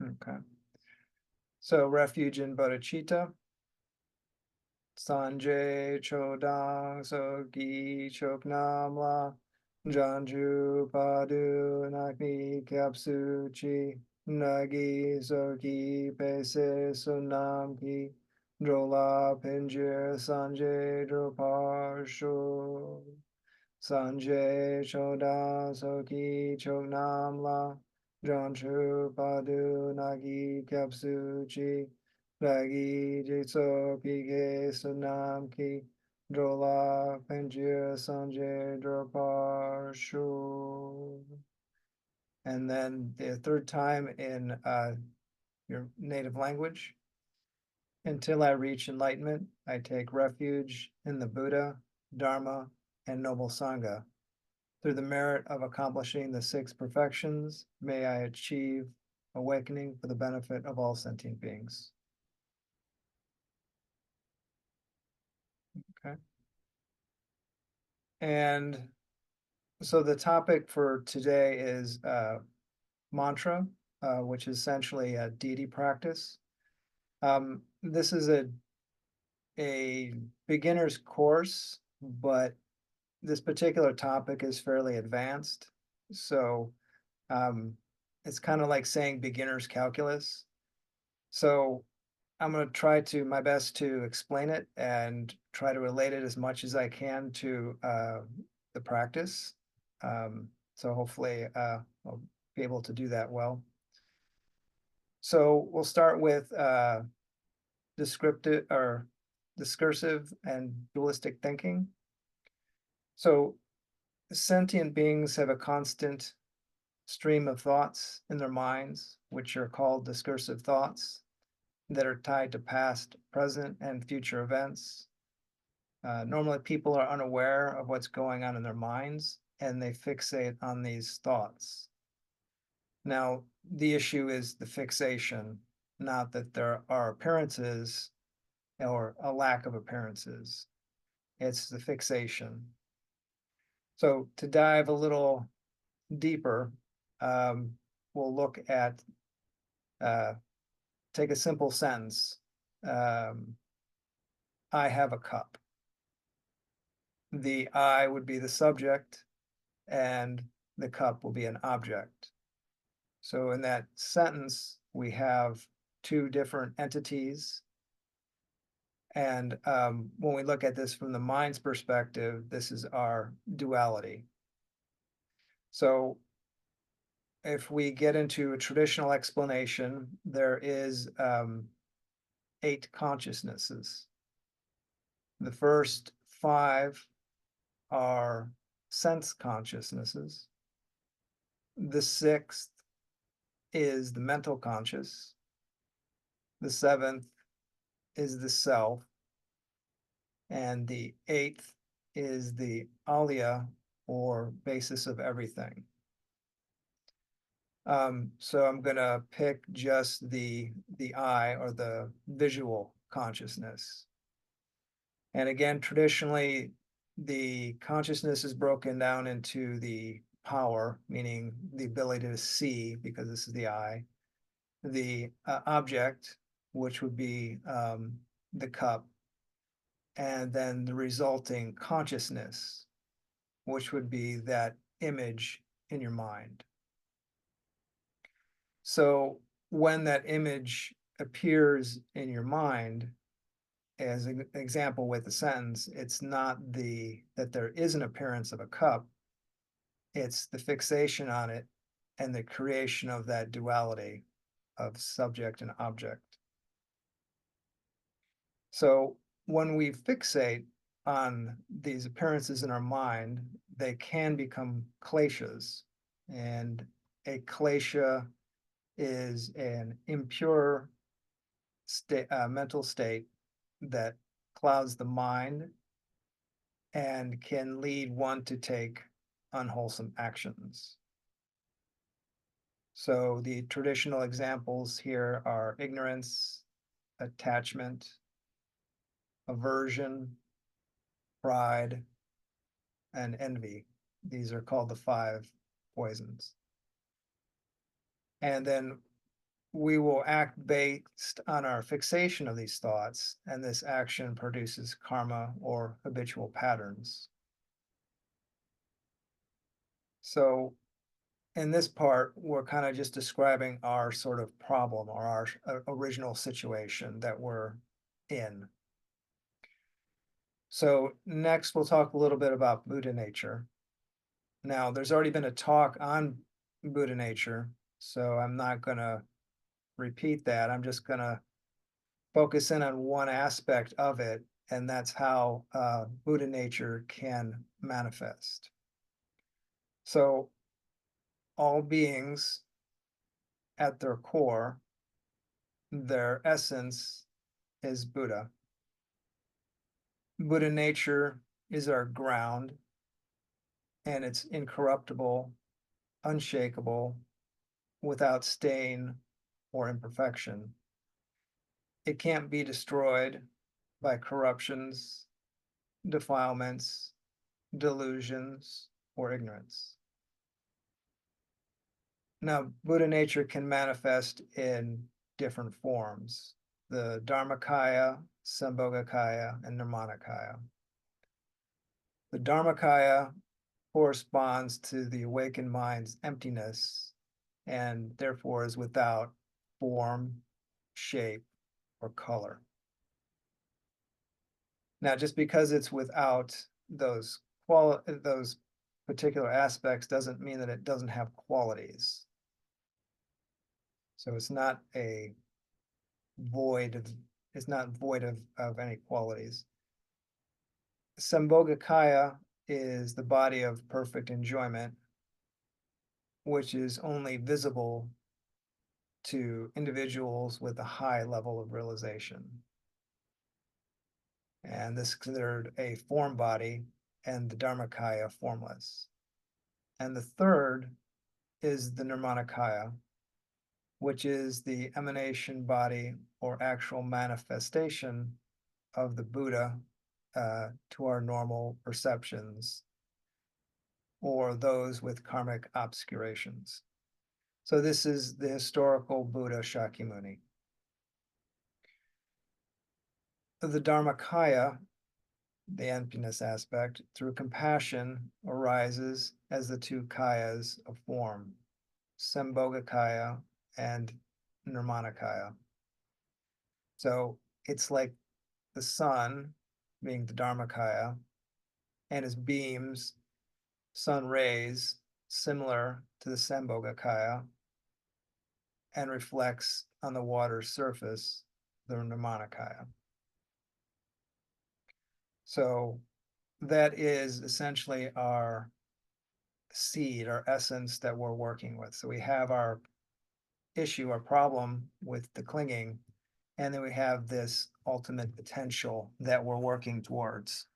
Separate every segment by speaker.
Speaker 1: Okay. So refuge in bodhicitta. Sanjay Chodang Sogi Choknam La Janju Padu Nagni Kyapsuchi Nagi Sogi Pese Sunam Ki Drola Pinjir Sanjay Droparshu Sanjay Chodang Sogi Choknam La Janju Padu Nagi Kyapsuchi Ragi Jitso Pige Sunam Ki Drola Penjir Sanjay Droparshu. And then the third time in your native language. Until I reach enlightenment, I take refuge in the Buddha, Dharma, and Noble Sangha. Through the merit of accomplishing the six perfections, may I achieve awakening for the benefit of all sentient beings. Okay. And so the topic for today is mantra, which is essentially a deity practice. This is a beginner's course, but this particular topic is fairly advanced. So it's kind of like saying beginner's calculus. So I'm going to try to my best to explain it and try to relate it as much as I can to the practice. So hopefully I'll be able to do that well. So we'll start with descriptive or discursive and dualistic thinking. So sentient beings have a constant stream of thoughts in their minds, which are called discursive thoughts, that are tied to past, present, and future events. Normally, people are unaware of what's going on in their minds, and they fixate on these thoughts. Now, the issue is the fixation, not that there are appearances or a lack of appearances. It's the fixation. So to dive a little deeper, we'll look at, take a simple sentence. I have a cup. The I would be the subject and the cup will be an object. So in that sentence, we have two different entities. And when we look at this from the mind's perspective, this is our duality. So if we get into a traditional explanation, there is 8 consciousnesses. The first 5 are sense consciousnesses. The 6th is the mental conscious. The 7th is the self. And the 8th is the alaya, or basis of everything. So I'm going to pick just the I, or the visual consciousness. And again, traditionally, the consciousness is broken down into the power, meaning the ability to see, because this is the I, the object, which would be the cup, and then the resulting consciousness, which would be that image in your mind. So when that image appears in your mind, as an example with the sentence, it's not that there is an appearance of a cup, it's the fixation on it and the creation of that duality of subject and object. So when we fixate on these appearances in our mind, they can become kleshas. And a klesha is an impure mental state that clouds the mind and can lead one to take unwholesome actions. So the traditional examples here are ignorance, attachment, aversion, pride, and envy. These are called the 5 poisons. And then we will act based on our fixation of these thoughts, and this action produces karma or habitual patterns. So in this part, we're kind of just describing our sort of problem or our original situation that we're in. So next, we'll talk a little bit about Buddha nature. Now, there's already been a talk on Buddha nature, so I'm not going to repeat that. I'm just going to focus in on one aspect of it, and that's how Buddha nature can manifest. So all beings at their core, their essence is Buddha. Buddha nature is our ground, and it's incorruptible, unshakable, without stain or imperfection. It can't be destroyed by corruptions, defilements, delusions, or ignorance. Now, Buddha nature can manifest in different forms: the Dharmakaya, Sambhogakaya, and Nirmanakaya. The Dharmakaya corresponds to the awakened mind's emptiness and therefore is without form, shape, or color. Now, just because it's without those particular aspects doesn't mean that it doesn't have qualities. So it's not void of any qualities. Sambhogakaya is the body of perfect enjoyment, which is only visible to individuals with a high level of realization. And this is considered a form body, and the Dharmakaya formless. And the third is the Nirmanakaya, which is the emanation body or actual manifestation of the Buddha to our normal perceptions or those with karmic obscurations. So this is the historical Buddha Shakyamuni. The Dharmakaya, the emptiness aspect, through compassion arises as the two kayas of form, Sambhogakaya and Nirmanakaya. So it's like the sun being the Dharmakaya and his beams, sun rays, similar to the Sambhogakaya, and reflects on the water's surface, the Nirmanakaya. So that is essentially our seed, our essence that we're working with. So we have our issue, our problem with the clinging, and then we have this ultimate potential that we're working towards.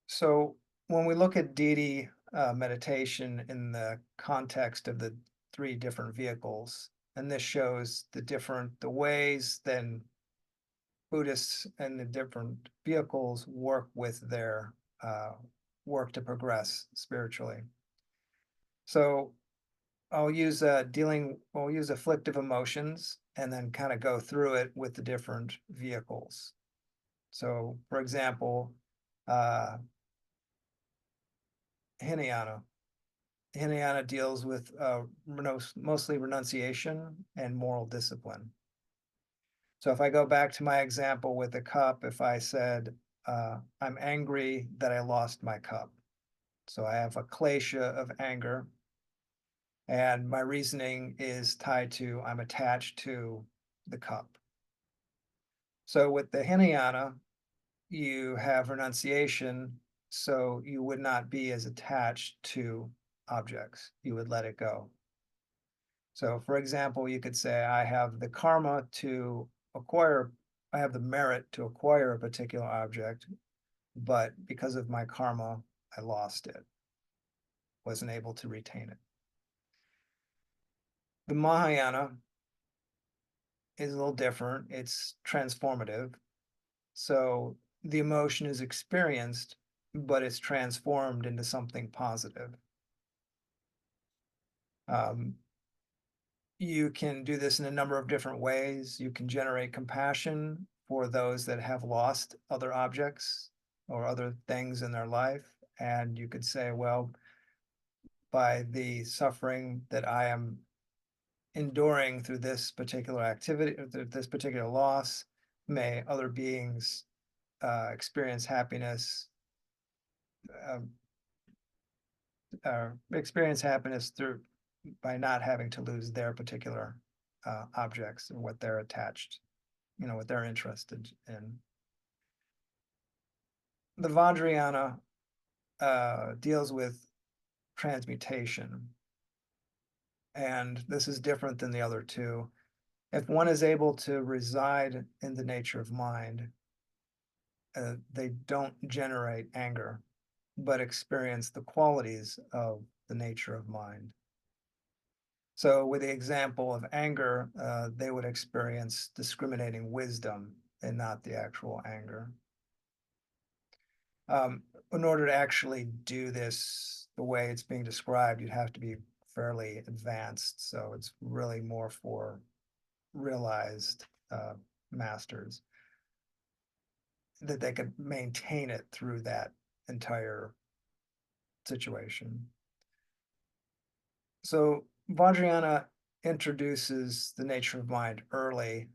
Speaker 1: So when we look at deity meditation in the context of the three different vehicles, and this shows the ways then Buddhists and the different vehicles work with their work to progress spiritually. So I'll use afflictive emotions and then kind of go through it with the different vehicles. So, for example, Hinayana. Hinayana deals with mostly renunciation and moral discipline. So if I go back to my example with the cup, if I said, I'm angry that I lost my cup. So I have a klesha of anger, and my reasoning is tied to I'm attached to the cup. So with the Hinayana, you have renunciation, so you would not be as attached to objects. You would let it go. So for example, you could say, I have the merit to acquire a particular object, but because of my karma, I lost it, wasn't able to retain it. The Mahayana is a little different. It's transformative. So the emotion is experienced, but it's transformed into something positive. You can do this in a number of different ways. You can generate compassion for those that have lost other objects or other things in their life. And you could say, well, by the suffering that I am enduring through this particular activity, this particular loss, may other beings experience happiness, uh, experience happiness through by not having to lose their particular objects and what they're attached, what they're interested in. The Vajrayana deals with transmutation, and this is different than the other two. If one is able to reside in the nature of mind, they don't generate anger, but experience the qualities of the nature of mind. So with the example of anger, they would experience discriminating wisdom and not the actual anger. In order to actually do this the way it's being described, you'd have to be fairly advanced. So it's really more for realized masters that they could maintain it through that entire situation. So Vajrayana introduces the nature of mind early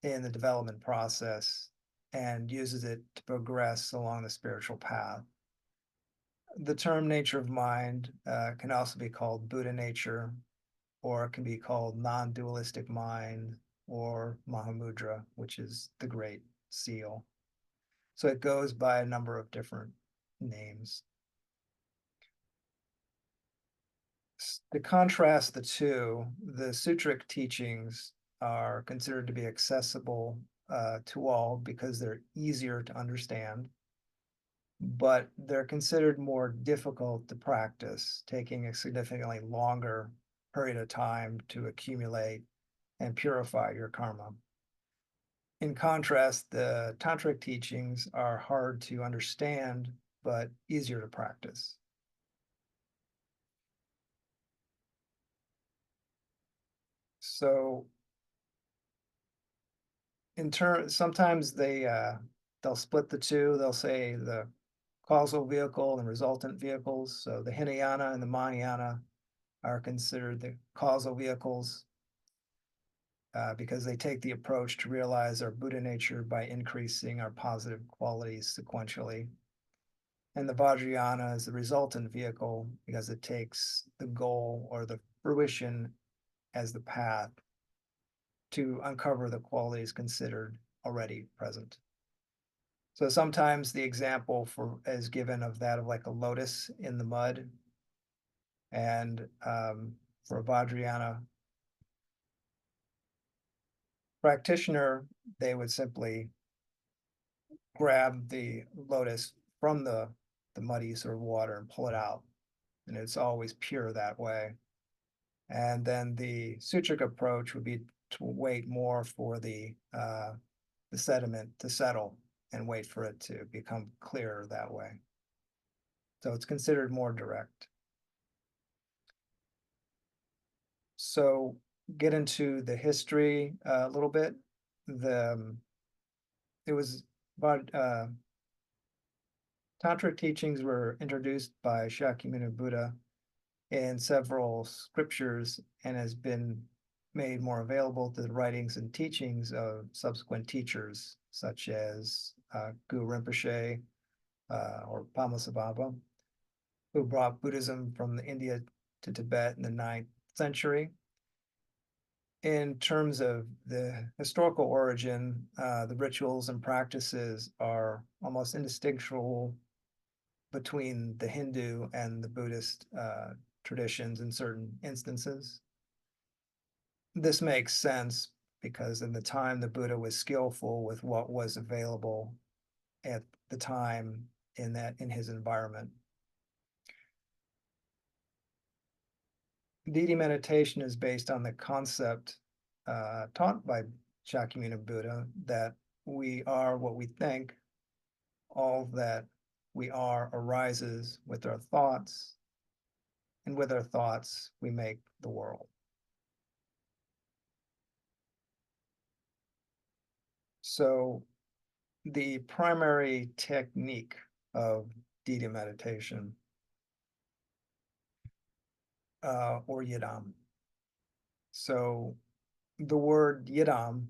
Speaker 1: in the development process and uses it to progress along the spiritual path. The term nature of mind can also be called Buddha nature, or it can be called non-dualistic mind, or Mahamudra, which is the great seal. So it goes by a number of different names. To contrast the two, the sutric teachings are considered to be accessible to all because they're easier to understand, but they're considered more difficult to practice, taking a significantly longer period of time to accumulate and purify your karma. In contrast, the tantric teachings are hard to understand, but easier to practice. So sometimes they'll split the two. They'll say the causal vehicle and resultant vehicles. So the Hinayana and the Mahayana are considered the causal vehicles because they take the approach to realize our Buddha nature by increasing our positive qualities sequentially. And the Vajrayana is the resultant vehicle because it takes the goal or the fruition as the path to uncover the qualities considered already present. So sometimes the example is given of that of like a lotus in the mud. And for a Vajrayana practitioner, they would simply grab the lotus from the muddy sort of water and pull it out. And it's always pure that way. And then the sutric approach would be to wait more for the sediment to settle and wait for it to become clearer that way. So it's considered more direct. So get into the history a little bit. It was about Tantric teachings were introduced by Shakyamuni Buddha in several scriptures and has been made more available to the writings and teachings of subsequent teachers, such as Guru Rinpoche or Padmasambhava, who brought Buddhism from India to Tibet in the 9th century. In terms of the historical origin, the rituals and practices are almost indistinguishable between the Hindu and the Buddhist traditions in certain instances. This makes sense because in the time the Buddha was skillful with what was available at the time in his environment. Deity meditation is based on the concept taught by Shakyamuni Buddha that we are what we think. All that we are arises with our thoughts, and with our thoughts, we make the world. So the primary technique of deity meditation, or yidam. So the word yidam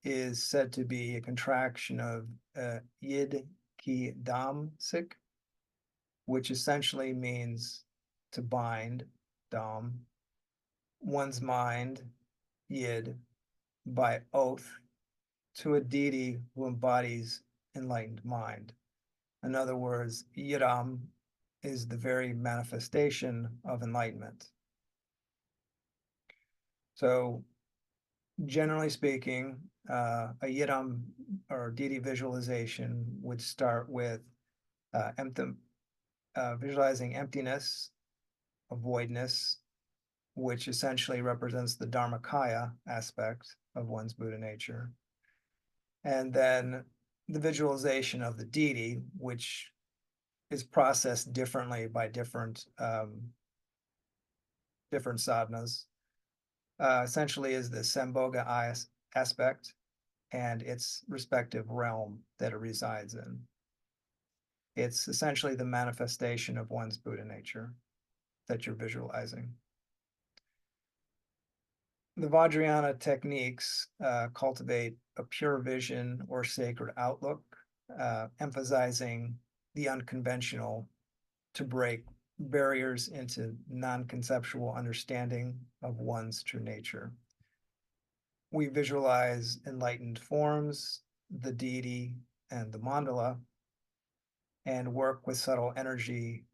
Speaker 1: is said to be a contraction of yid ki dam sik, which essentially means to bind, dam, one's mind, yid, by oath to a deity who embodies enlightened mind. In other words, yidam is the very manifestation of enlightenment. So generally speaking, a yidam or deity visualization would start with visualizing emptiness, a voidness, which essentially represents the Dharmakaya aspect of one's Buddha nature. And then the visualization of the deity, which is processed differently by different sadhanas, essentially is the Sambhoga aspect and its respective realm that it resides in. It's essentially the manifestation of one's Buddha nature that you're visualizing. The Vajrayana techniques cultivate a pure vision or sacred outlook, emphasizing the unconventional to break barriers into non-conceptual understanding of one's true nature. We visualize enlightened forms, the deity, and the mandala, and work with subtle energy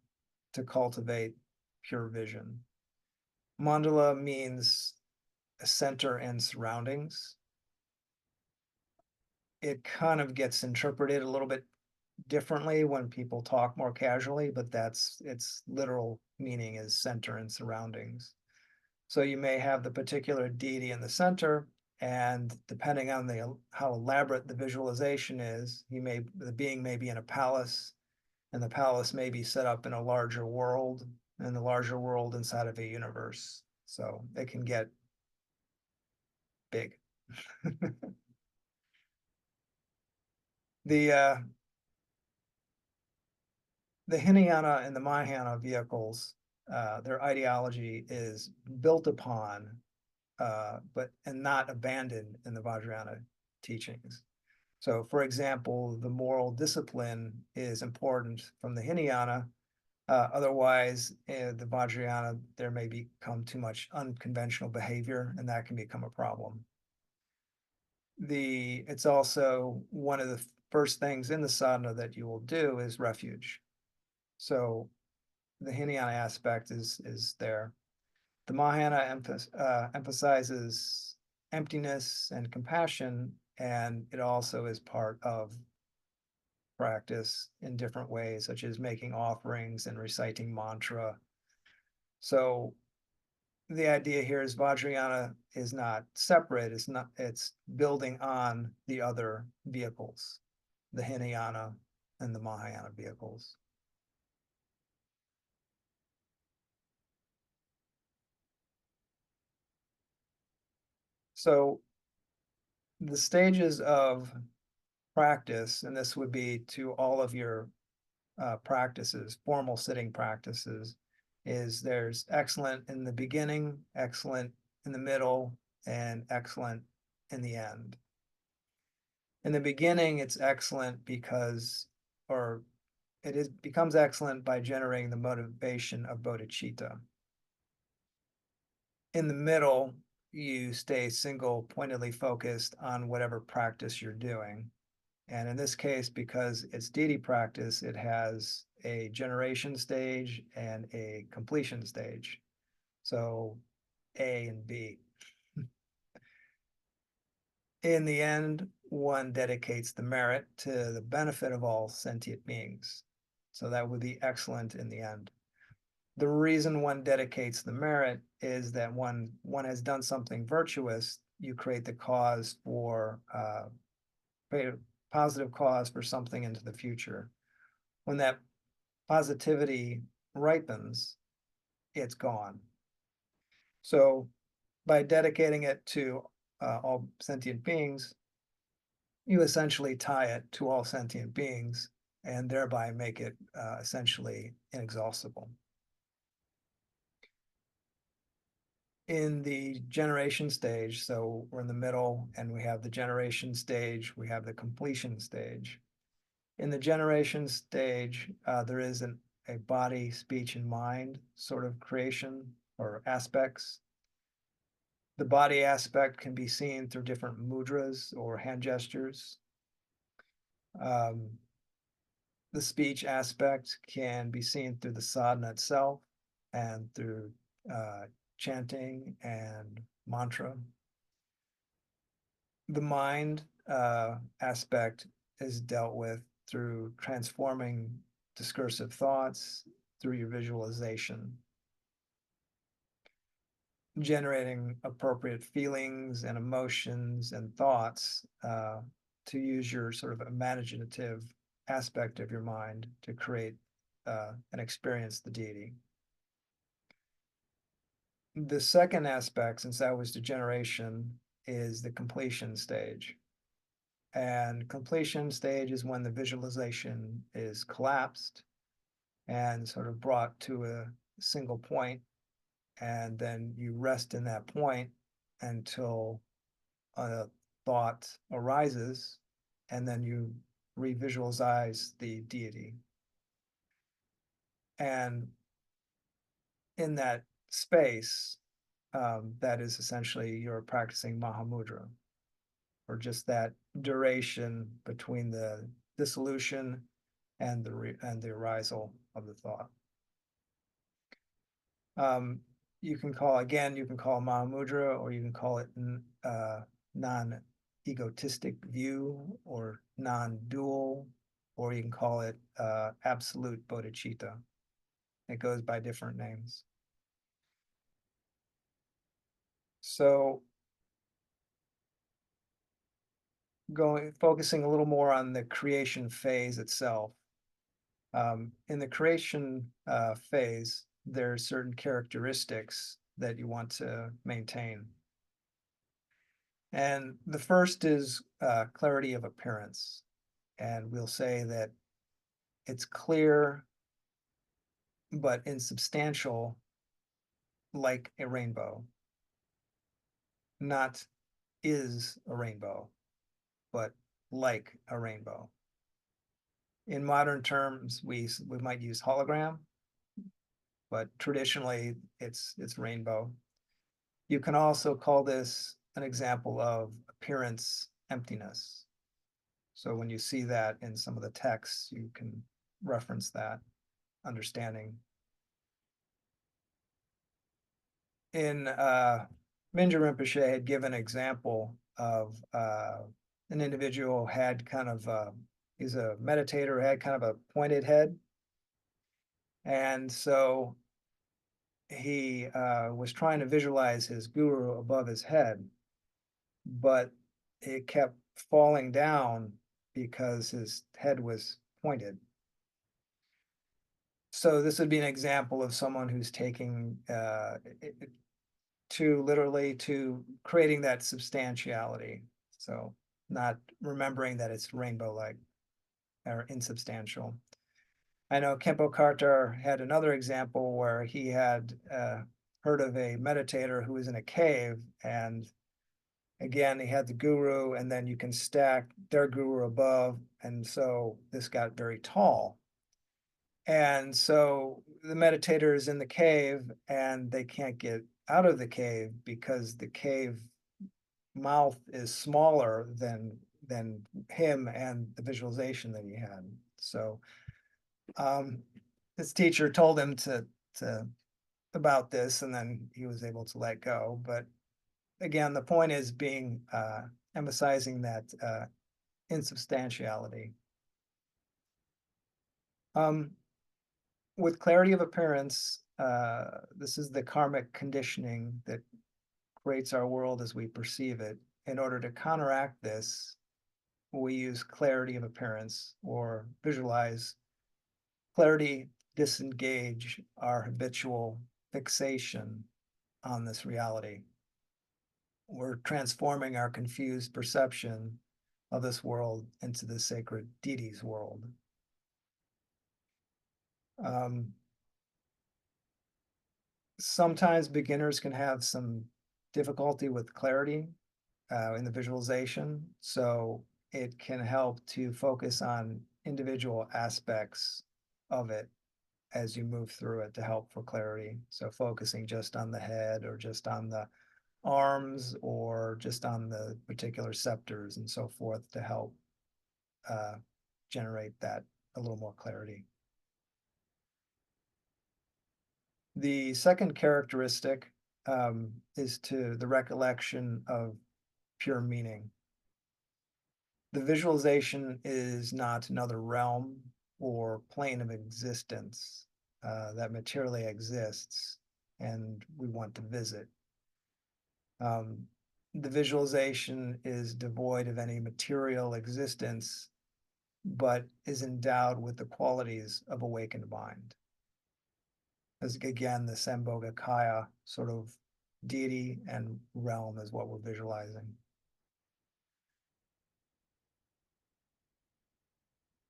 Speaker 1: to cultivate pure vision. Mandala means a center and surroundings. It kind of gets interpreted a little bit differently when people talk more casually, but that's its literal meaning is center and surroundings. So you may have the particular deity in the center, and depending on how elaborate the visualization is, the being may be in a palace, and the palace may be set up in a larger world, and the larger world inside of a universe. So it can get big. The Hinayana and the Mahayana vehicles, their ideology is built upon, and not abandoned in the Vajrayana teachings. So, for example, the moral discipline is important from the Hinayana. Otherwise, the Vajrayana, there may become too much unconventional behavior, and that can become a problem. It's also one of the first things in the sadhana that you will do is refuge. So the Hinayana aspect is there. The Mahayana emphasizes emptiness and compassion, and it also is part of practice in different ways, such as making offerings and reciting mantra. So the idea here is Vajrayana is not separate, it's building on the other vehicles, the Hinayana and the Mahayana vehicles. So the stages of practice, and this would be to all of your practices, formal sitting practices, is there's excellent in the beginning, excellent in the middle, and excellent in the end. In the beginning, it's excellent becomes excellent by generating the motivation of bodhicitta. In the middle, you stay single pointedly focused on whatever practice you're doing. And in this case, because it's deity practice, it has a generation stage and a completion stage. So A and B. In the end, one dedicates the merit to the benefit of all sentient beings. So that would be excellent in the end. The reason one dedicates the merit is that one has done something virtuous, you create the cause for create a positive cause for something into the future. When that positivity ripens, it's gone. So by dedicating it to all sentient beings, you essentially tie it to all sentient beings and thereby make it essentially inexhaustible. In the generation stage, so we're in the middle and we have the generation stage, we have the completion stage. In the generation stage, there is a body, speech, and mind sort of creation or aspects. The body aspect can be seen through different mudras or hand gestures. The speech aspect can be seen through the sadhana itself and through chanting and mantra. The mind aspect is dealt with through transforming discursive thoughts through your visualization, generating appropriate feelings and emotions and thoughts to use your sort of imaginative aspect of your mind to create and experience the deity. The second aspect, since that was the generation, is the completion stage. And completion stage is when the visualization is collapsed and sort of brought to a single point, and then you rest in that point until a thought arises, and then you revisualize the deity. And in that space, that is essentially you're practicing Mahamudra, or just that duration between the dissolution and the arisal of the thought. You can call Mahamudra, or you can call it non-egotistic view, or non-dual, or you can call it absolute bodhicitta. It goes by different names. So focusing a little more on the creation phase itself. In the creation phase, there are certain characteristics that you want to maintain. And the first is clarity of appearance. And we'll say that it's clear but insubstantial, like a rainbow. Not is a rainbow, but like a rainbow. In modern terms, we might use hologram, but traditionally it's rainbow. You can also call this an example of appearance emptiness. So when you see that in some of the texts, you can reference that understanding. In Mingyur Rinpoche had given an example of an individual had kind of he's a meditator, had kind of a pointed head, and so he was trying to visualize his guru above his head, but it kept falling down because his head was pointed. So this would be an example of someone who's taking literally to creating that substantiality. So not remembering that it's rainbow-like or insubstantial. I know Khenpo Karthar had another example where he had heard of a meditator who was in a cave, and again, he had the guru, and then you can stack their guru above, and so this got very tall. And so the meditator is in the cave, and they can't get out of the cave because the cave mouth is smaller than him and the visualization that he had. So his teacher told him to about this, and then he was able to let go. But again, the point is being emphasizing that insubstantiality. With clarity of appearance, this is the karmic conditioning that creates our world as we perceive it. In order to counteract this, we use clarity of appearance, or visualize clarity, disengage our habitual fixation on this reality. We're transforming our confused perception of this world into the sacred deity's world. Sometimes beginners can have some difficulty with clarity in the visualization, so it can help to focus on individual aspects of it as you move through it to help for clarity. So focusing just on the head or just on the arms or just on the particular scepters and so forth to help generate that a little more clarity. The second characteristic is to the recollection of pure meaning. The visualization is not another realm or plane of existence that materially exists and we want to visit. The visualization is devoid of any material existence, but is endowed with the qualities of awakened mind. As again, the Sambhogakaya sort of deity and realm is what we're visualizing.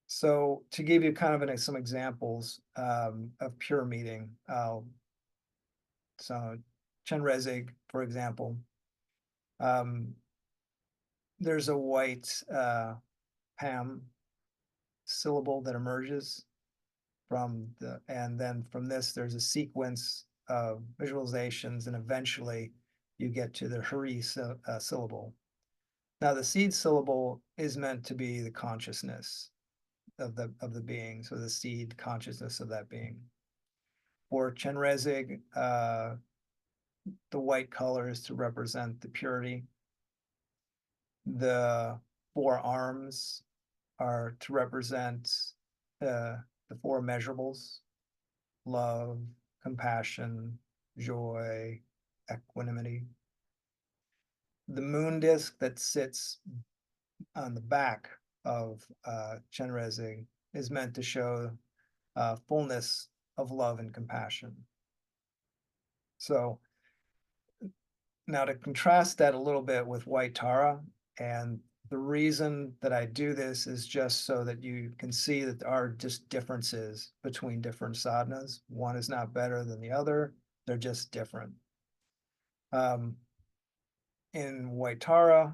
Speaker 1: So to give you kind of some examples of pure meaning, so Chenrezig, for example, there's a white Pam syllable that emerges from and then from this, there's a sequence of visualizations, and eventually you get to the Hari syllable. Now, the seed syllable is meant to be the consciousness of the being, so the seed consciousness of that being. For Chenrezig, the white color is to represent the purity. The four arms are to represent the four measurables: love, compassion, joy, equanimity. The moon disk that sits on the back of Chenrezig is meant to show fullness of love and compassion. So now to contrast that a little bit with white Tara, and the reason that I do this is just so that you can see that there are just differences between different sadhanas. One is not better than the other, they're just different. In white Tara,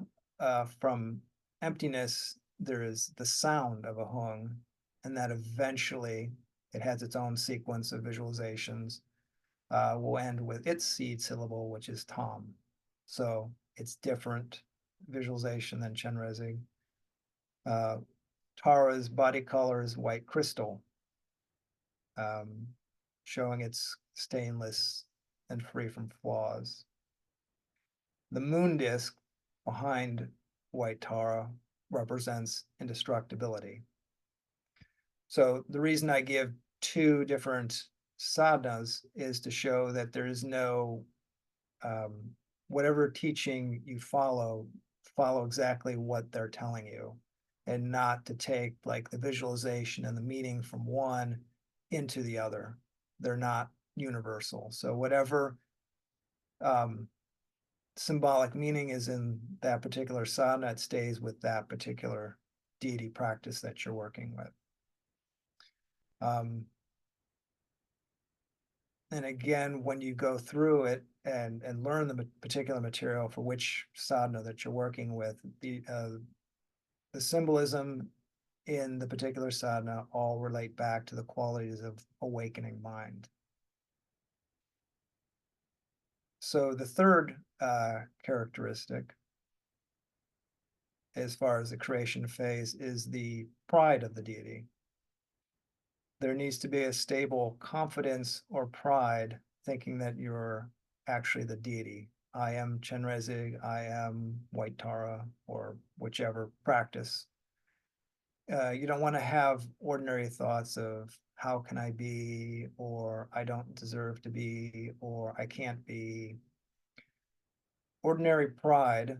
Speaker 1: from emptiness, there is the sound of a hung, and that eventually it has its own sequence of visualizations. Will end with its seed syllable, which is Tom. So it's different visualization than Chenrezig. Tara's body color is white crystal, showing it's stainless and free from flaws. The moon disk behind white Tara represents indestructibility. So the reason I give two different sadhanas is to show that there is no, whatever teaching you follow exactly what they're telling you, and not to take like the visualization and the meaning from one into the other. They're not universal. So whatever symbolic meaning is in that particular sadhana, it stays with that particular deity practice that you're working with. And again, when you go through it and learn the particular material for which sadhana that you're working with, the symbolism in the particular sadhana all relate back to the qualities of awakening mind. So the third characteristic, as far as the creation phase, is the pride of the deity. There needs to be a stable confidence or pride, thinking that you're actually the deity. I am Chenrezig, I am white Tara, or whichever practice. You don't want to have ordinary thoughts of how can I be, or I don't deserve to be, or I can't be. Ordinary pride,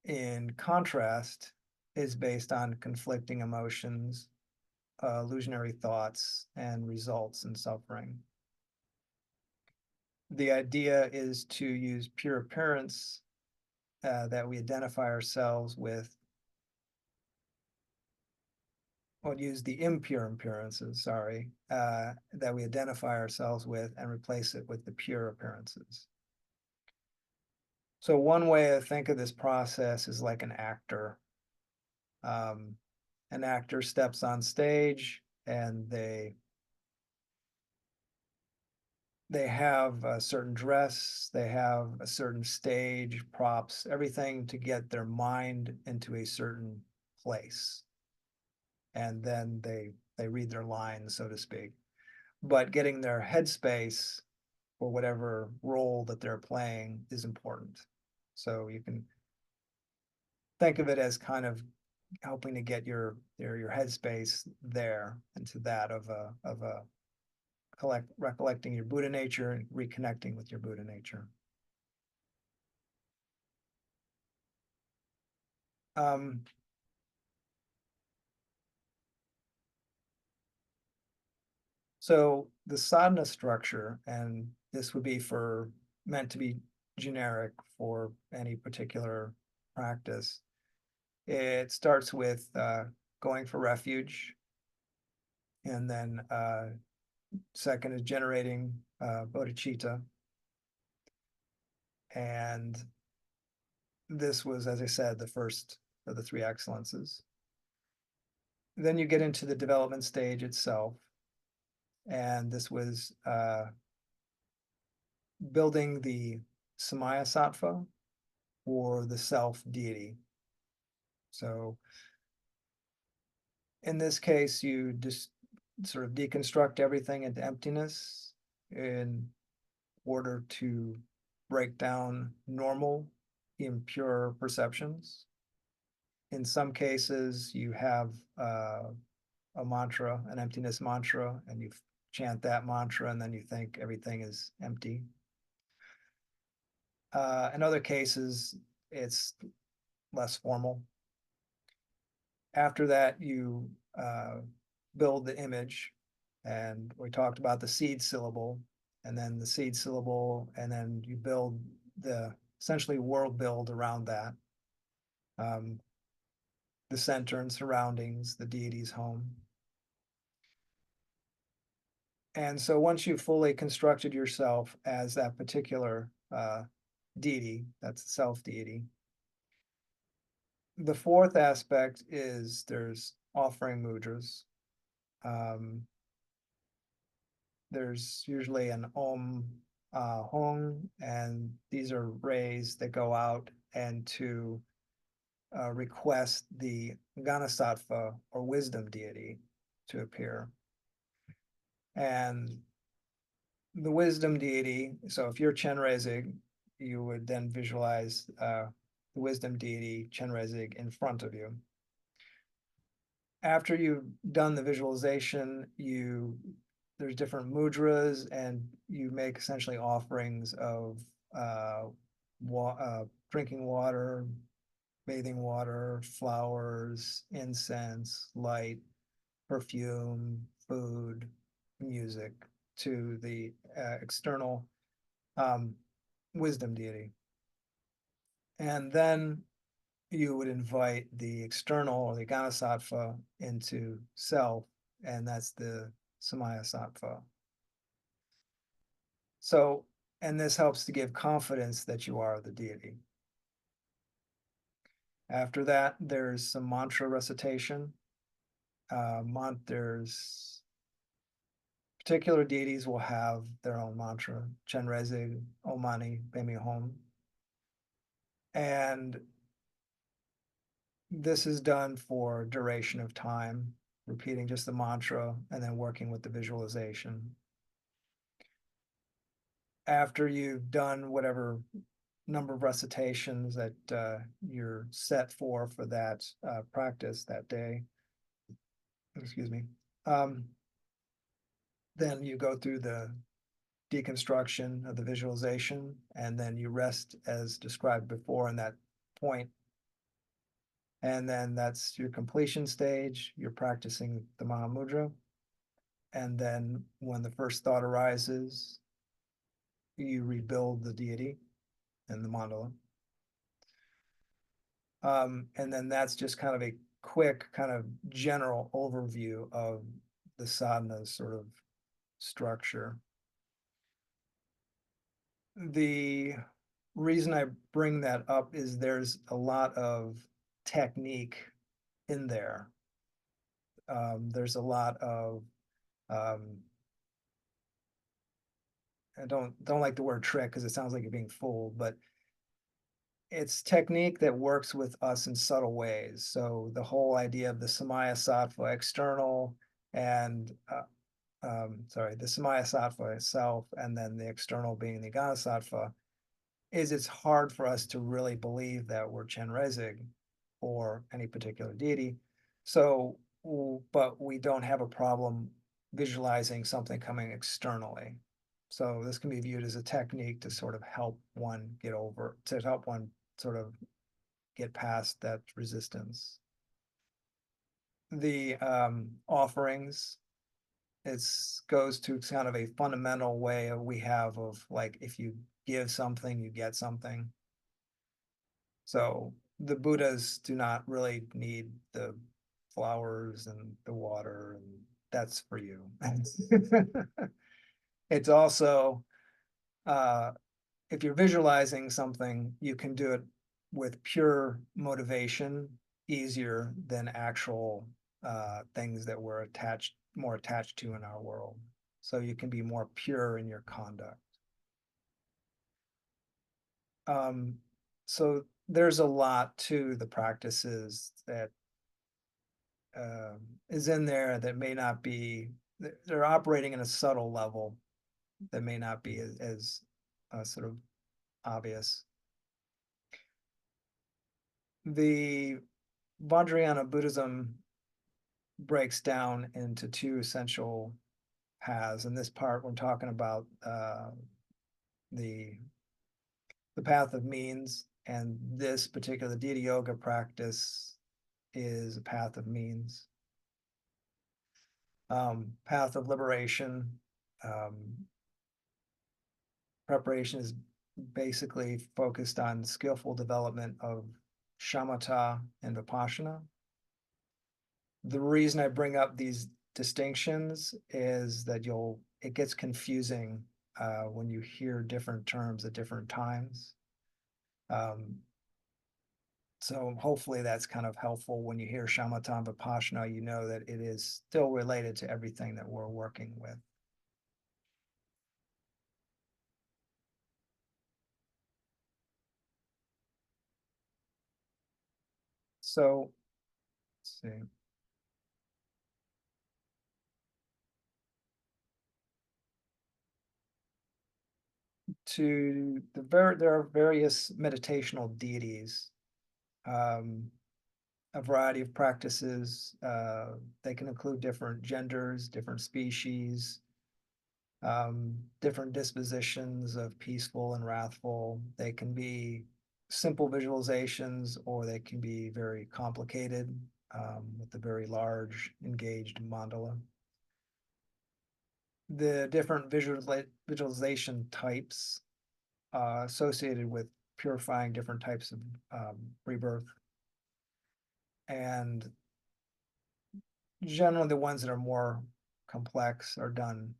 Speaker 1: in contrast, is based on conflicting emotions, illusionary thoughts, and results in suffering. The idea is to use pure appearance, that we identify ourselves with Well, use the impure appearances, sorry, that we identify ourselves with and replace it with the pure appearances. So one way to think of this process is like an actor. Um, an actor steps on stage and they have a certain dress, they have a certain stage, props, everything to get their mind into a certain place. And then they read their lines, so to speak. But getting their headspace for whatever role that they're playing is important. So you can think of it as kind of helping to get your headspace there into that of a recollecting your Buddha nature and reconnecting with your Buddha nature. Um, so the sadhana structure, and this would be for meant to be generic for any particular practice. It starts with going for refuge, and then second is generating bodhicitta, and this was, as I said, the first of the three excellences. Then you get into the development stage itself, and this was building the samaya sattva, or the self deity. So in this case, you just sort of deconstruct everything into emptiness in order to break down normal, impure perceptions. In some cases, you have a mantra, an emptiness mantra, and you chant that mantra, and then you think everything is empty. In other cases, it's less formal. After that, you build the image, and we talked about the seed syllable, and then the seed syllable, and then you build the essentially world build around that. The center and surroundings, the deity's home. And so once you've fully constructed yourself as that particular deity, that's the self deity, the fourth aspect is there's offering mudras. There's usually an Om Hong, and these are rays that go out and to request the Ganasattva or wisdom deity to appear. And the wisdom deity, so if you're Chenrezig, you would then visualize the wisdom deity, Chenrezig, in front of you. After you've done the visualization, there's different mudras, and you make essentially offerings of drinking water, bathing water, flowers, incense, light, perfume, food, music to the external wisdom deity. And then you would invite the external or the Ganasattva into self, and that's the Samaya Sattva. So, and this helps to give confidence that you are the deity. After that, there's some mantra recitation. There's particular deities will have their own mantra, Chenrezig, Omani, Bemi Hom. And this is done for duration of time, repeating just the mantra and then working with the visualization. After you've done whatever number of recitations that you're set for that practice that day, excuse me, then you go through the deconstruction of the visualization, and then you rest as described before in that point. And then that's your completion stage. You're practicing the Mahamudra. And then when the first thought arises, you rebuild the deity in the mandala. And then that's just kind of a quick kind of general overview of the sadhana's sort of structure. The reason I bring that up is there's a lot of technique in there. There's a lot of I don't like the word trick because it sounds like you're being fooled, but it's technique that works with us in subtle ways. So the whole idea of the Samaya Sattva external and the Samaya Sattva itself, and then the external being the Ghana Sattva, is it's hard for us to really believe that we're Chenrezig or any particular deity. So, but we don't have a problem visualizing something coming externally. So this can be viewed as a technique to sort of help one sort of get past that resistance. The offerings, it goes to kind of a fundamental way we have of like, if you give something, you get something. So the Buddhas do not really need the flowers and the water, and that's for you. It's also, if you're visualizing something, you can do it with pure motivation easier than actual things that we're more attached to in our world. So you can be more pure in your conduct. So there's a lot to the practices that is in there that may not be, they're operating in a subtle level that may not be as sort of obvious. The Vajrayana Buddhism breaks down into two essential paths. In this part, we're talking about the path of means, and this particular deity yoga practice is a path of means. Path of liberation, preparation is basically focused on skillful development of shamatha and vipassana. The reason I bring up these distinctions is that it gets confusing when you hear different terms at different times. So hopefully that's kind of helpful. When you hear shamatha and vipassana, you know that it is still related to everything that we're working with. So let's see. There are various meditational deities, a variety of practices. They can include different genders, different species, different dispositions of peaceful and wrathful. They can be simple visualizations, or they can be very complicated with a very large engaged mandala. The different visualization types associated with purifying different types of rebirth. And generally the ones that are more complex are done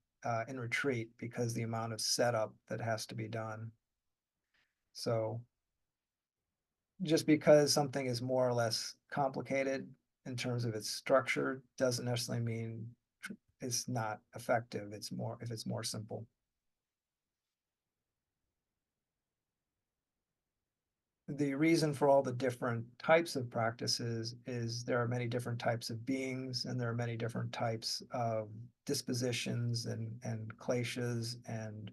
Speaker 1: in retreat because the amount of setup that has to be done. So just because something is more or less complicated in terms of its structure doesn't necessarily mean it's not effective. It's more if it's more simple. The reason for all the different types of practices is there are many different types of beings, and there are many different types of dispositions and kleshas. And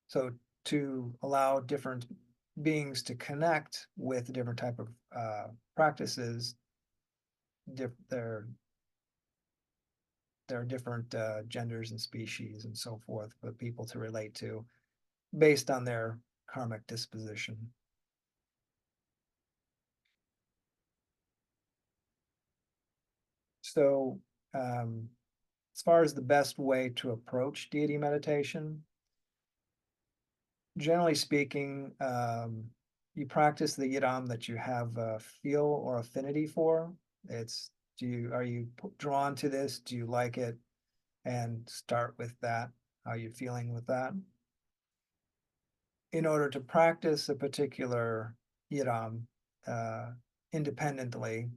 Speaker 1: so to allow different beings to connect with different type of practices, there are different genders and species and so forth for people to relate to based on their karmic disposition. So as far as the best way to approach deity meditation, generally speaking, you practice the yidam that you have a feel or affinity for. It's, are you drawn to this? Do you like it? And start with that. How are you feeling with that? In order to practice a particular yiram uh, independently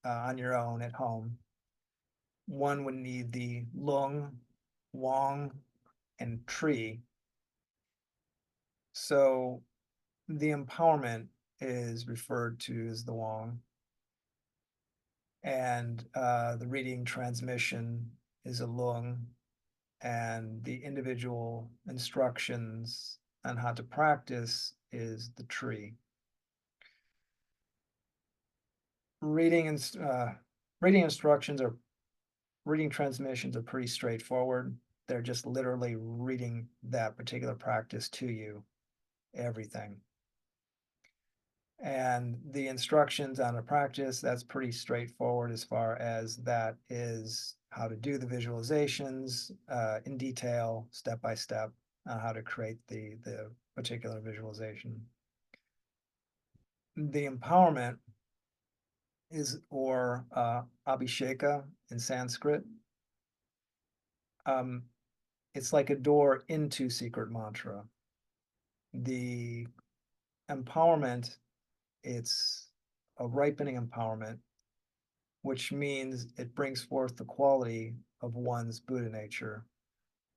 Speaker 1: on your own at home, one would need the lung, wang, and tree. So the empowerment is referred to as the wang, and the reading transmission is a lung, and the individual instructions on how to practice is the tree. Reading and reading instructions or reading transmissions are pretty straightforward. They're just literally reading that particular practice to you, everything. And the instructions on a practice, that's pretty straightforward as far as that is how to do the visualizations in detail, step by step, on how to create the particular visualization. The empowerment is, or abhisheka in Sanskrit. It's like a door into secret mantra. The empowerment, it's a ripening empowerment, which means it brings forth the quality of one's Buddha nature.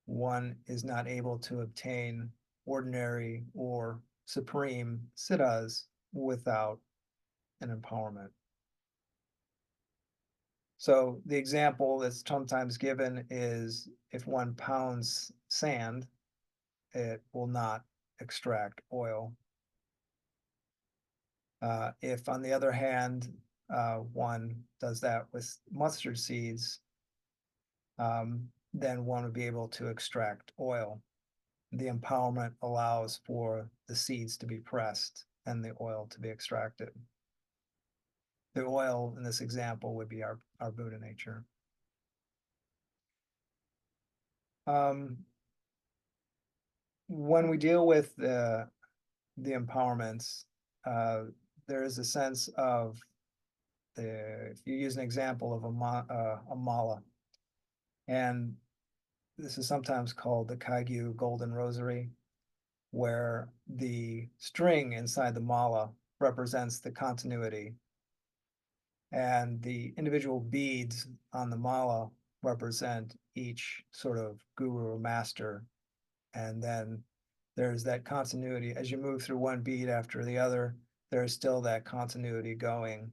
Speaker 1: One is not able to obtain ordinary or supreme siddhas without an empowerment. So the example that's sometimes given is if one pounds sand, it will not extract oil. If, on the other hand, one does that with mustard seeds, then one would be able to extract oil. The empowerment allows for the seeds to be pressed and the oil to be extracted. The oil in this example would be our Buddha nature. When we deal with the empowerments, there is a sense of if you use an example of a mala, and this is sometimes called the Kaigyu Golden Rosary, where the string inside the mala represents the continuity, and the individual beads on the mala represent each sort of guru or master. And then there's that continuity. As you move through one bead after the other, there's still that continuity going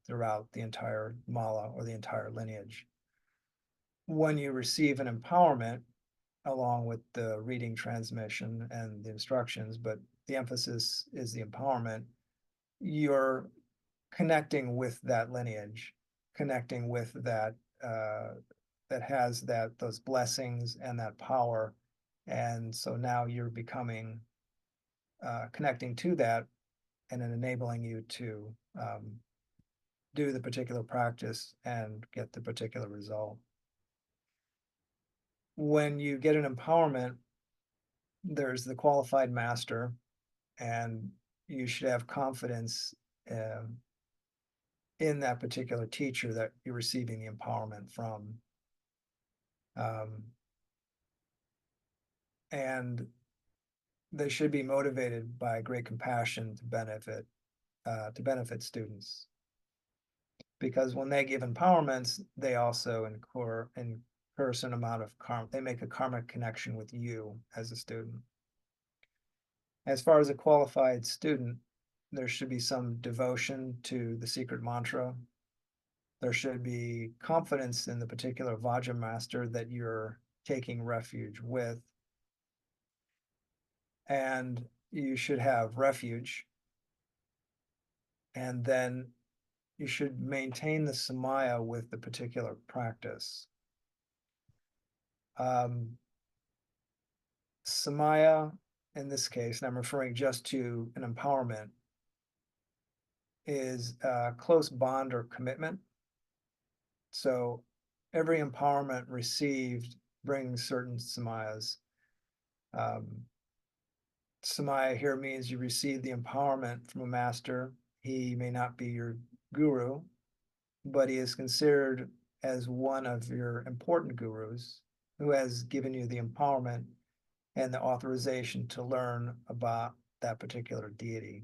Speaker 1: throughout the entire mala or the entire lineage. When you receive an empowerment, along with the reading transmission and the instructions, but the emphasis is the empowerment, you're connecting with that lineage, connecting with that that has those blessings and that power. And so now you're becoming connecting to that, and then enabling you to do the particular practice and get the particular result. When you get an empowerment, there's the qualified master, and you should have confidence in that particular teacher that you're receiving the empowerment from. And they should be motivated by great compassion to benefit students. Because when they give empowerments, they also incur a certain amount of karma. They make a karmic connection with you as a student. As far as a qualified student, there should be some devotion to the secret mantra. There should be confidence in the particular Vajra master that you're taking refuge with. And you should have refuge. And then you should maintain the samaya with the particular practice. Samaya, in this case, and I'm referring just to an empowerment, is a close bond or commitment. So every empowerment received brings certain samayas. Samaya here means you receive the empowerment from a master. He may not be your guru, but he is considered as one of your important gurus who has given you the empowerment and the authorization to learn about that particular deity.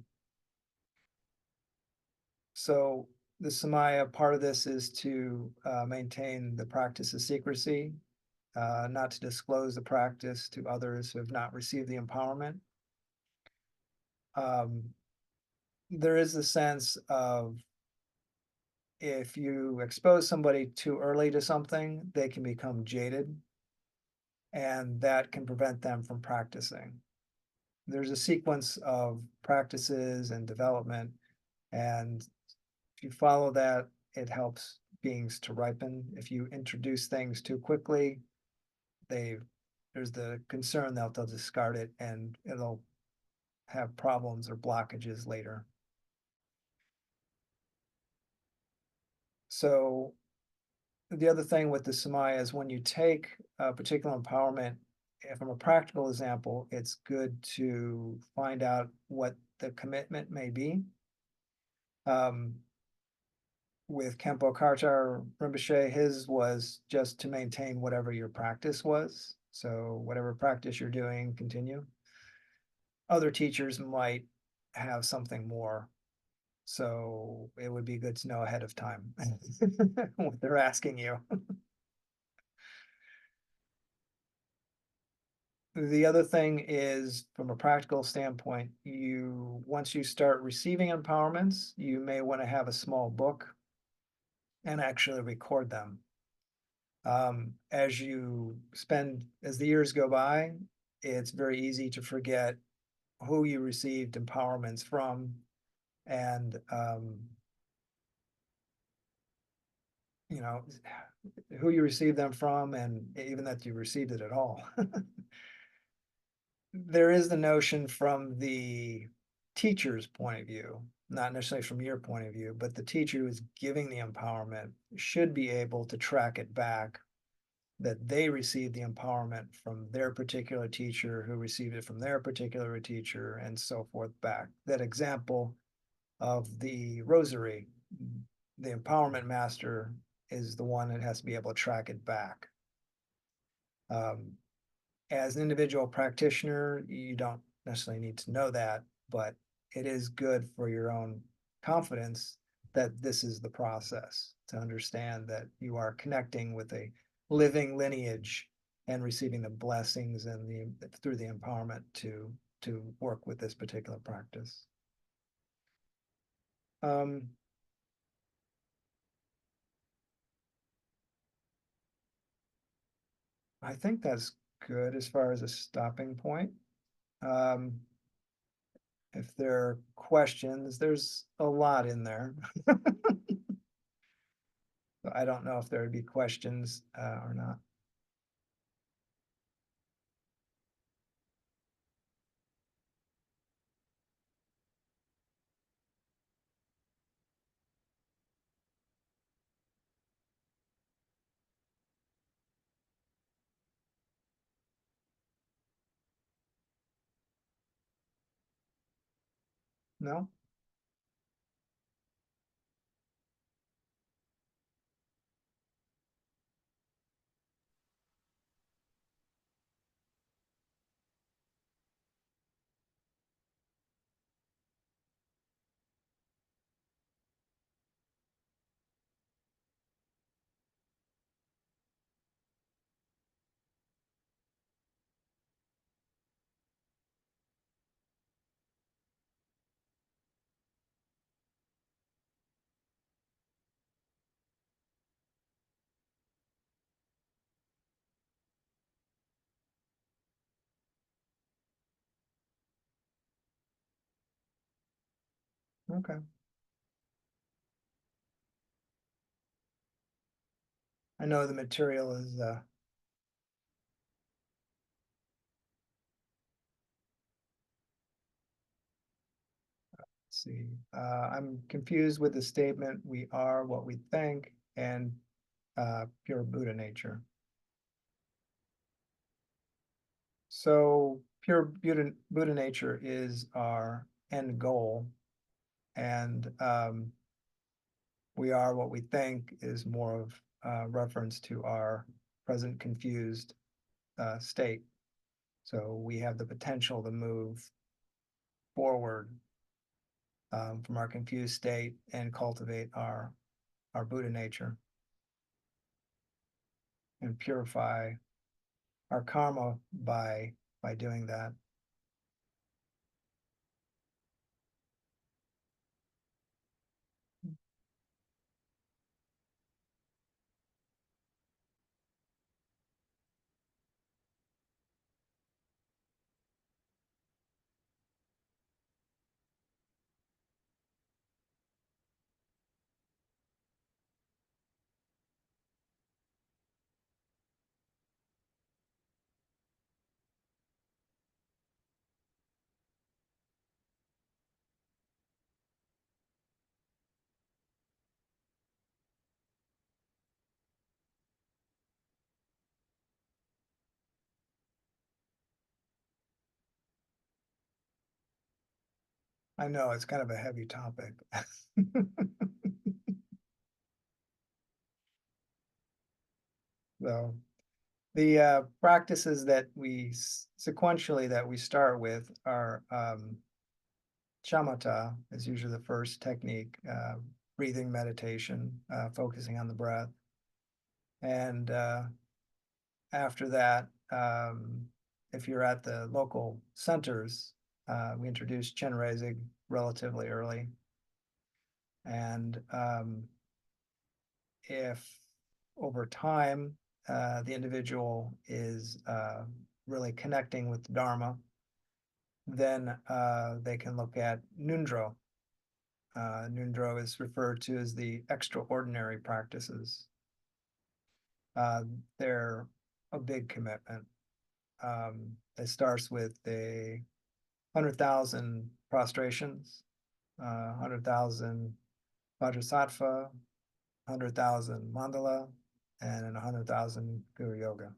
Speaker 1: So the Samaya, part of this is to maintain the practice of secrecy, not to disclose the practice to others who have not received the empowerment. There is a sense of if you expose somebody too early to something, they can become jaded, and that can prevent them from practicing. There's a sequence of practices and development, and if you follow that, it helps beings to ripen. If you introduce things too quickly, there's the concern that they'll discard it and it'll have problems or blockages later. So the other thing with the Samaya is when you take a particular empowerment, from a practical example, it's good to find out what the commitment may be. With Kempo Kartar Rinpoche, his was just to maintain whatever your practice was. So whatever practice you're doing, continue. Other teachers might have something more. So it would be good to know ahead of time what they're asking you. The other thing is, from a practical standpoint, once you start receiving empowerments, you may want to have a small book and actually record them. As the years go by, it's very easy to forget who you received empowerments from and, you know, who you received them from and even that you received it at all. There is the notion from the teacher's point of view, not necessarily from your point of view, but the teacher who is giving the empowerment should be able to track it back that they received the empowerment from their particular teacher who received it from their particular teacher and so forth back. That example of the rosary, the empowerment master is the one that has to be able to track it back. As an individual practitioner, you don't necessarily need to know that, but it is good for your own confidence that this is the process, to understand that you are connecting with a living lineage and receiving the blessings and through the empowerment to work with this particular practice. I think that's good as far as a stopping point. If there are questions, there's a lot in there. I don't know if there would be questions or not. No? Okay. I know the material is, let's see, I'm confused with the statement, we are what we think, and pure Buddha nature. So pure Buddha nature is our end goal. And we are what we think is more of reference to our present confused state. So we have the potential to move forward from our confused state and cultivate our Buddha nature and purify our karma by doing that. I know it's kind of a heavy topic. So the practices that we sequentially that we start with are shamatha is usually the first technique, breathing meditation, focusing on the breath. And after that, if you're at the local centers, we introduced Chenrezig relatively early. And if over time the individual is really connecting with the Dharma, then they can look at Nundro. Nundro is referred to as the extraordinary practices. They're a big commitment. It starts with 100,000 prostrations, 100,000 Vajrasattva, 100,000 mandala, and 100,000 Guru Yoga.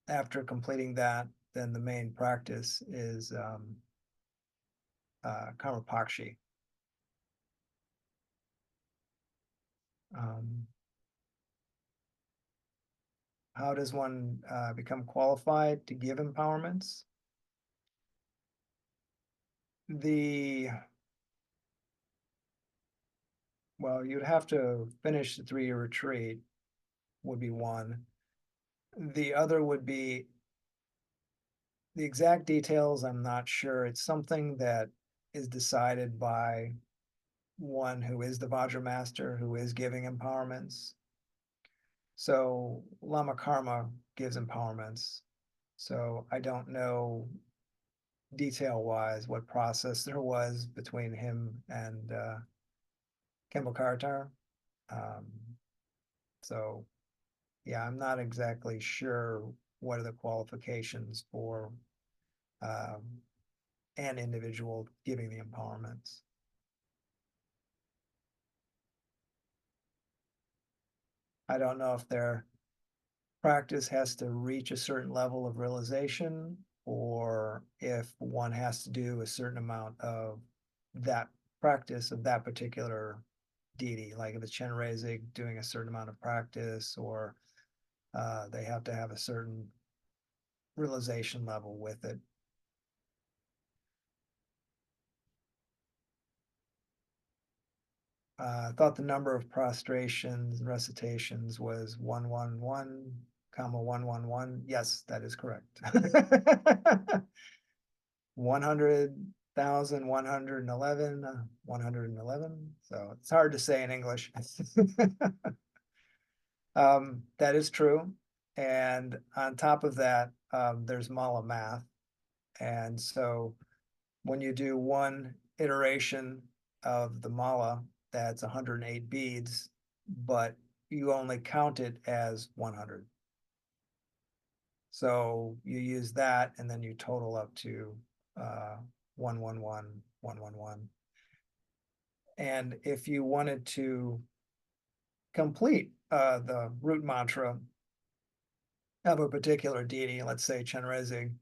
Speaker 1: After completing that, then the main practice is Karma Pakshi. How does one become qualified to give empowerments? Well, you'd have to finish the 3-year retreat, would be one. The other would be the exact details, I'm not sure. It's something that is decided by one who is the Vajra master, who is giving empowerments. So Lama Karma gives empowerments. So I don't know detail-wise what process there was between him and Kempo Kartar. So yeah, I'm not exactly sure what are the qualifications for an individual giving the empowerments. I don't know if their practice has to reach a certain level of realization, or if one has to do a certain amount of that practice of that particular deity, like the Chenrezig doing a certain amount of practice, or they have to have a certain realization level with it. I thought the number of prostrations and recitations was 111, 111. Yes, that is correct. 100,111, 111. So it's hard to say in English. That is true. And on top of that, there's mala math. And so when you do one iteration of the mala, that's 108 beads, but you only count it as 100. So you use that and then you total up to 111, 111. And if you wanted to complete the root mantra of a particular deity, let's say Chenrezig,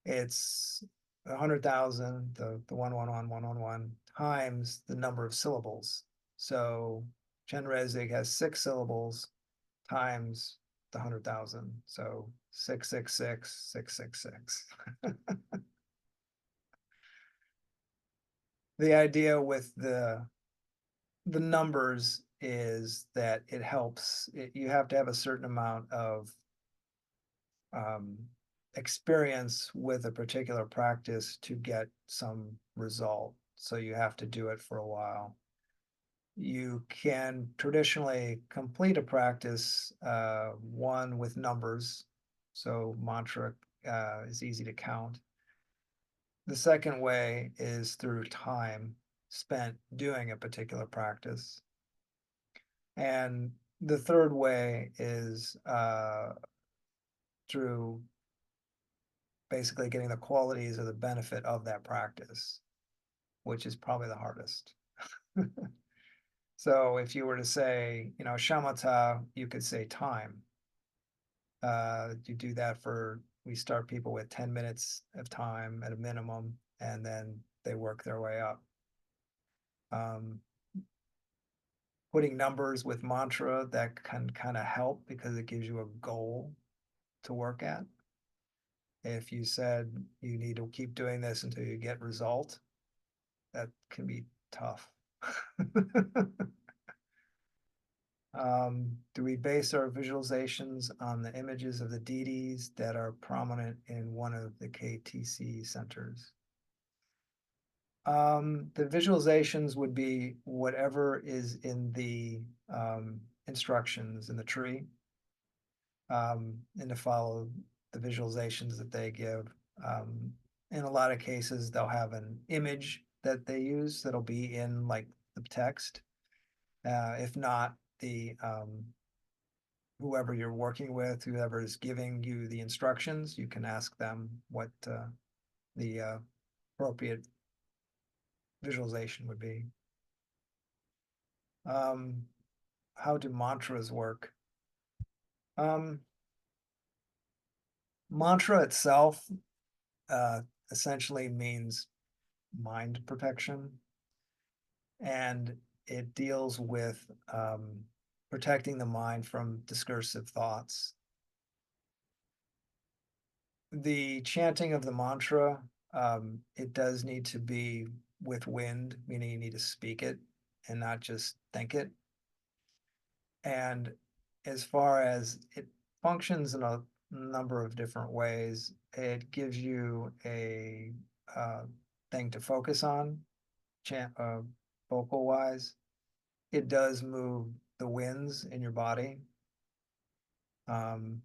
Speaker 1: it's 100,000, the 111 times the number of syllables. So Chenrezig has 6 syllables times the 100,000. So 666, 666. The idea with the numbers is that it helps. You have to have a certain amount of um, experience with a particular practice to get some result. So you have to do it for a while. You can traditionally complete a practice, one with numbers. So mantra is easy to count. The second way is through time spent doing a particular practice. And the third way is through basically getting the qualities or the benefit of that practice, which is probably the hardest. So if you were to say, shamatha, you could say time. You do that we start people with 10 minutes of time at a minimum, and then they work their way up. Putting numbers with mantra, that can kind of help because it gives you a goal to work at. If you said you need to keep doing this until you get result, that can be tough. Do we base our visualizations on the images of the deities that are prominent in one of the KTC centers? The visualizations would be whatever is in the instructions in the tree, and to follow the visualizations that they give. In a lot of cases, they'll have an image that they use that'll be in like the text. If not, whoever you're working with, whoever is giving you the instructions, you can ask them what the appropriate visualization would be. How do mantras work? Mantra itself essentially means mind protection, and it deals with protecting the mind from discursive thoughts. The chanting of the mantra, it does need to be with wind, meaning you need to speak it and not just think it. And as far as it functions in a number of different ways, it gives you a thing to focus on, vocal wise. It does move the winds in your body. And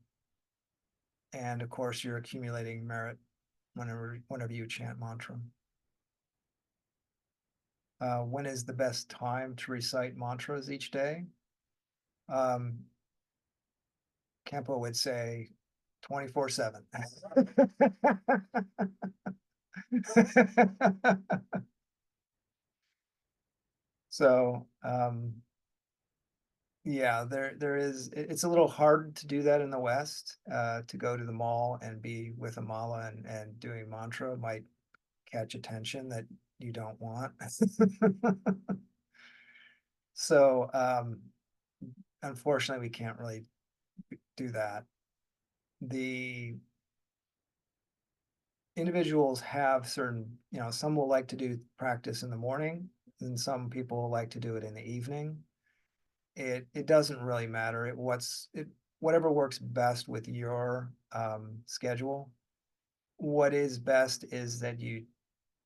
Speaker 1: of course, you're accumulating merit whenever you chant mantra. When is the best time to recite mantras each day? Kempo would say 24/7. So yeah, it's a little hard to do that in the West. To go to the mall and be with a mala and doing mantra might catch attention that you don't want. So unfortunately, we can't really do that. The individuals have certain, some will like to do practice in the morning, and some people like to do it in the evening. It doesn't really matter. Whatever works best with your schedule. What is best is that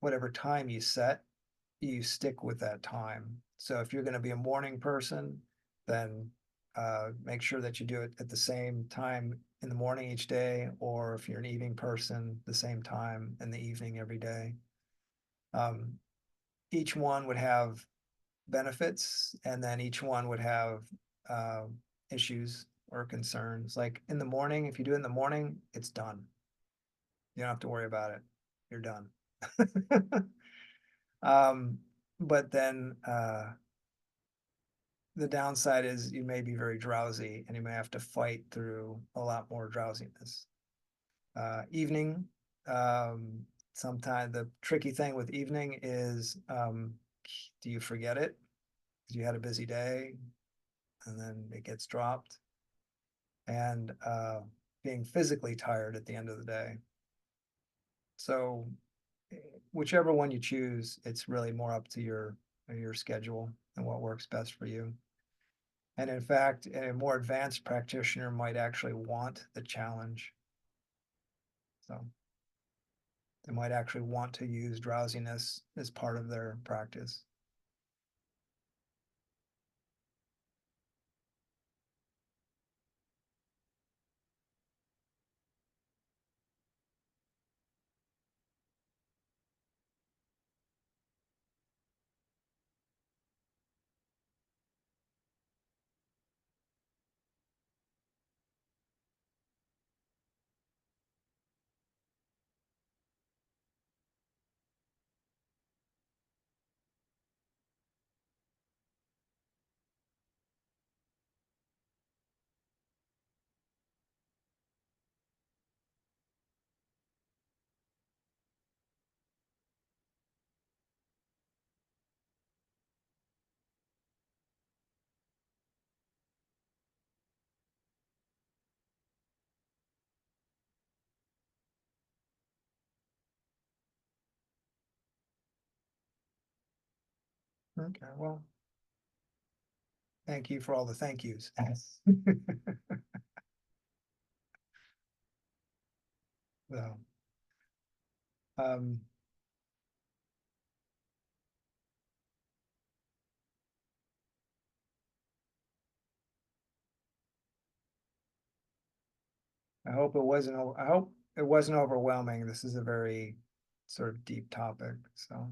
Speaker 1: whatever time you set, you stick with that time. So if you're going to be a morning person, then make sure that you do it at the same time in the morning each day, or if you're an evening person, the same time in the evening every day. Each one would have benefits, and then each one would have issues or concerns. Like in the morning, if you do it in the morning, it's done. You don't have to worry about it. You're done. But then the downside is you may be very drowsy and you may have to fight through a lot more drowsiness. Evening, sometimes the tricky thing with evening is, do you forget it? Because you had a busy day and then it gets dropped. And being physically tired at the end of the day. So whichever one you choose, it's really more up to your schedule and what works best for you. And in fact, a more advanced practitioner might actually want the challenge. So they might actually want to use drowsiness as part of their practice. Okay, well, thank you for all the thank yous. So, um, I hope it wasn't overwhelming. This is a very sort of deep topic, so.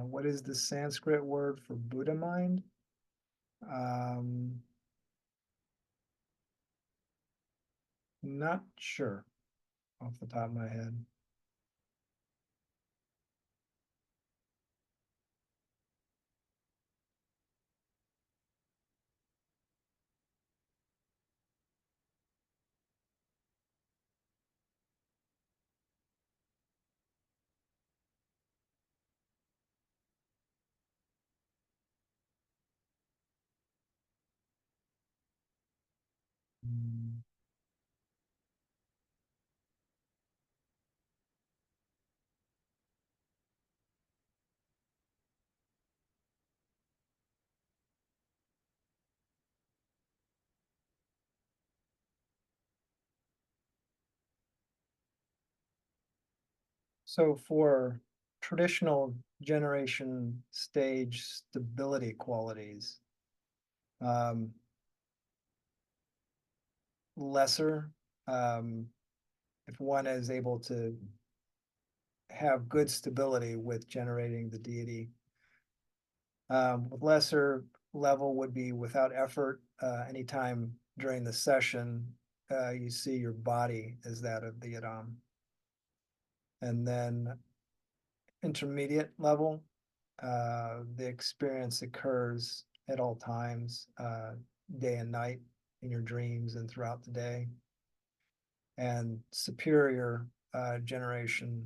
Speaker 1: What is the Sanskrit word for Buddha mind? Um, Not sure off the top of my head. Mm. So for traditional generation stage stability qualities, um, lesser, um, if one is able to have good stability with generating the deity. With lesser level would be without effort. Anytime during the session, you see your body as that of the Adam. And then intermediate level, the experience occurs at all times, day and night, in your dreams and throughout the day. And superior generation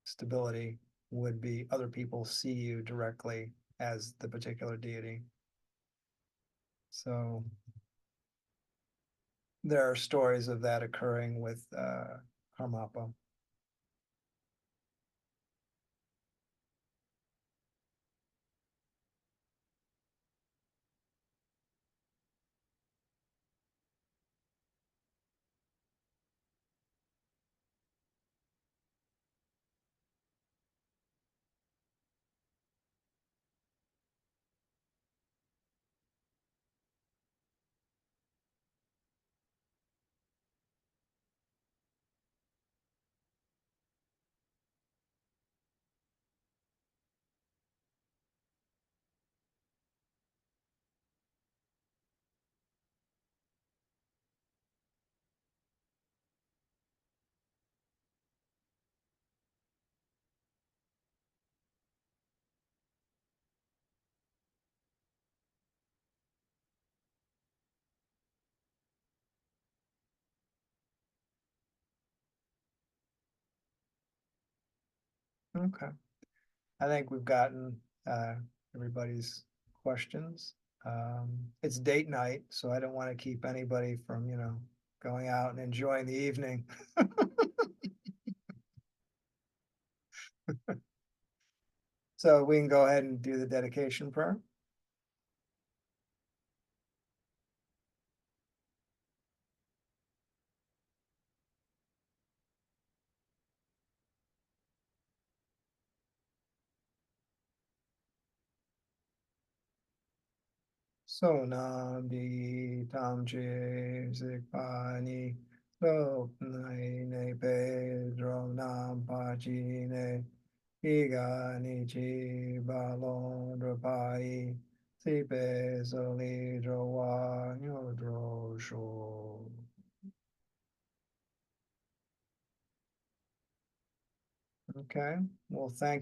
Speaker 1: stability would be other people see you directly as the particular deity. So there are stories of that occurring with Karmapa. Okay. I think we've gotten uh, everybody's questions. It's date night, so I don't want to keep anybody from, going out and enjoying the evening. So we can go ahead and do the dedication prayer. So nam di tam che sikpa ni lo nai ne pedro nam pa chi ne iga ni chi ba lo dro pai si pe so li dro wa nyo dro sho. Okay, well, thank